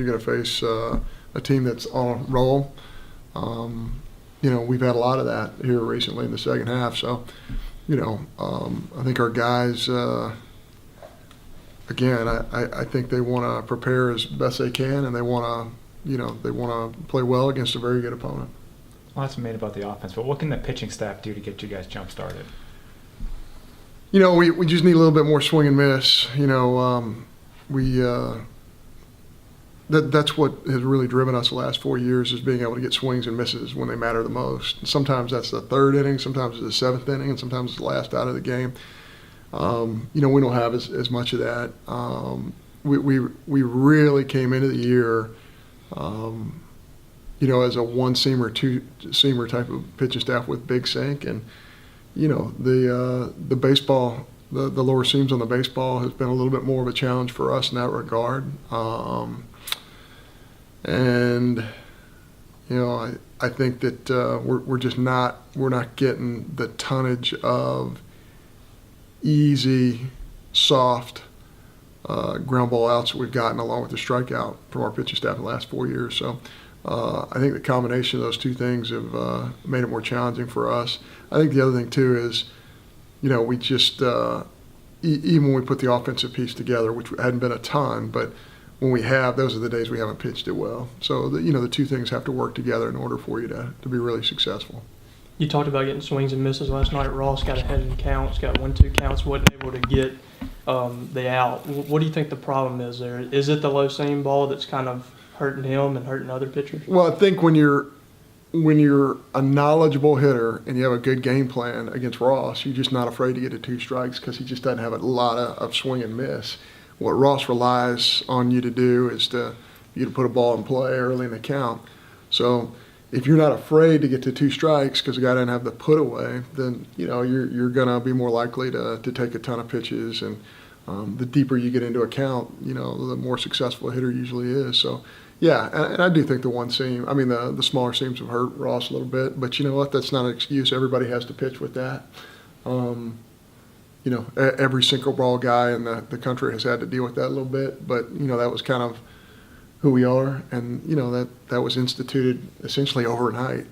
You're going to face a team that's on a roll. We've had a lot of that here recently in the second half. So, I think our guys, again, I think they want to prepare as best they can, and they want to play well against a very good opponent. Well, that's made about the offense, but what can the pitching staff do to get you guys jump started? We just need a little bit more swing and miss. That's what has really driven us the last 4 years, is being able to get swings and misses when they matter the most. And sometimes that's the third inning, sometimes it's the seventh inning, and sometimes it's the last out of the game. We don't have as much of that. We really came into the year, as a one-seamer, two-seamer type of pitching staff with big sink, and the baseball, the lower seams on the baseball has been a little bit more of a challenge for us in that regard. I think that we're not getting the tonnage of easy, soft ground ball outs that we've gotten, along with the strikeout from our pitching staff in the last 4 years. So I think the combination of those two things have made it more challenging for us. I think the other thing too is, we just even when we put the offensive piece together, which hadn't been a ton, but when we have, those are the days we haven't pitched it well. So the two things have to work together in order for you to be really successful. You talked about getting swings and misses last night. Ross got ahead in counts, got 1-2 counts, wasn't able to get the out. What do you think the problem is there? Is it the low seam ball that's kind of hurting him and hurting other pitchers? Well, I think when you're a knowledgeable hitter and you have a good game plan against Ross, you're just not afraid to get to 2 strikes because he just doesn't have a lot of swing and miss. What Ross relies on you to do is to put a ball in play early in the count. So if you're not afraid to get to 2 strikes because the guy doesn't have the put away, then you're going to be more likely to take a ton of pitches. And the deeper you get into a count, the more successful a hitter usually is. So yeah, and I do think the smaller seams have hurt Ross a little bit. But you know what? That's not an excuse. Everybody has to pitch with that. Every single ball guy in the country has had to deal with that a little bit, but that was kind of who we are, and that was instituted essentially overnight.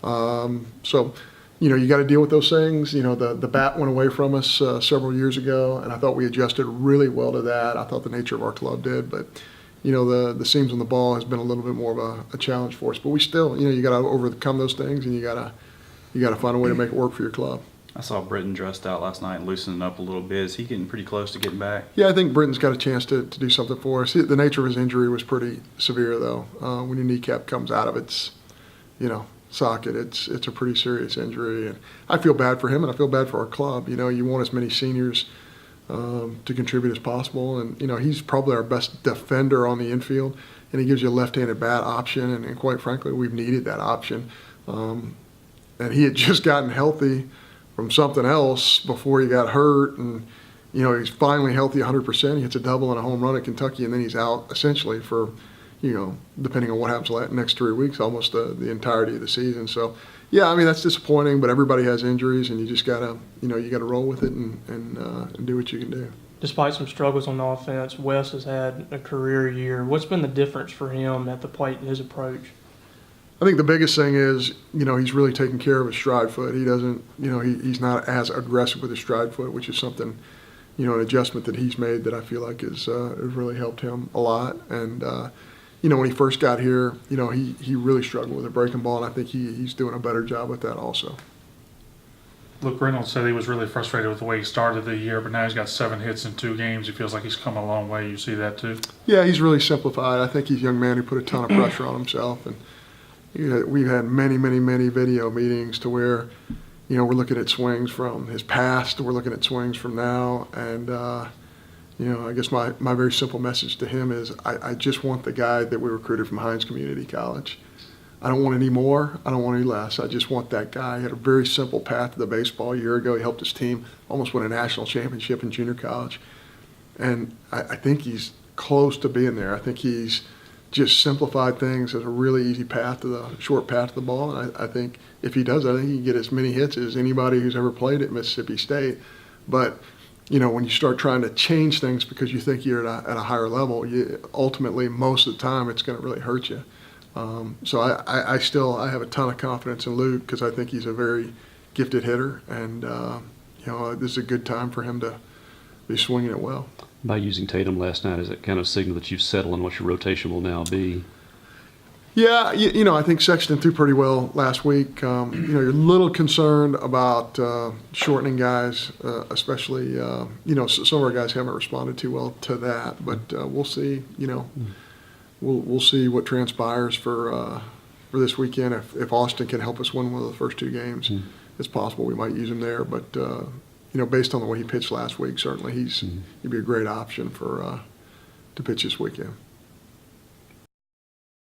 So you got to deal with those things. The bat went away from us several years ago, and I thought we adjusted really well to that. I thought the nature of our club did, but the seams on the ball has been a little bit more of a challenge for us. But we still, you got to overcome those things, and you got to find a way to make it work for your club. I saw Britton dressed out last night, loosening up a little bit. Is he getting pretty close to getting back? Yeah, I think Britton's got a chance to do something for us. The nature of his injury was pretty severe, though. When your kneecap comes out of its, socket, it's a pretty serious injury. And I feel bad for him, and I feel bad for our club. You want as many seniors to contribute as possible. And, he's probably our best defender on the infield, and he gives you a left-handed bat option. And quite frankly, we've needed that option. And he had just gotten healthy from something else before he got hurt, and he's finally healthy 100%. He hits a double and a home run at Kentucky, and then he's out essentially for, depending on what happens the next 3 weeks, almost the entirety of the season. So, yeah, that's disappointing, but everybody has injuries, and you just gotta, you gotta roll with it and do what you can do. Despite some struggles on the offense, Wes has had a career year. What's been the difference for him at the plate in his approach? I think the biggest thing is, he's really taking care of his stride foot. He doesn't, he's not as aggressive with his stride foot, which is something, an adjustment that he's made that I feel like has really helped him a lot. And, when he first got here, he really struggled with a breaking ball, and I think he's doing a better job with that also. Luke Reynolds said he was really frustrated with the way he started the year, but now he's got 7 hits in 2 games. He feels like he's come a long way. You see that too? Yeah, he's really simplified. I think he's a young man who put a ton of pressure on himself, and we've had many video meetings to where, we're looking at swings from his past, we're looking at swings from now, and, I guess my very simple message to him is I just want the guy that we recruited from Hines Community College. I don't want any more, I don't want any less. I just want that guy. He had a very simple path to the baseball. A year ago, he helped his team almost win a national championship in junior college. And I think he's close to being there. I think he's just simplified things as a really easy path to the short path to the ball. And I think if he does that, I think he can get as many hits as anybody who's ever played at Mississippi State. But when you start trying to change things because you think you're at a higher level, ultimately, most of the time, it's going to really hurt you. So I have a ton of confidence in Luke because I think he's a very gifted hitter, and this is a good time for him to be swinging it well. By using Tatum last night, is it kind of a signal that you've settled on what your rotation will now be? Yeah, I think Sexton threw pretty well last week. You're a little concerned about shortening guys, especially, some of our guys haven't responded too well to that, but we'll see, we'll see what transpires for this weekend. If Austin can help us win one of the first two games, it's possible we might use him there, but, based on the way he pitched last week, certainly he'd be a great option to pitch this weekend.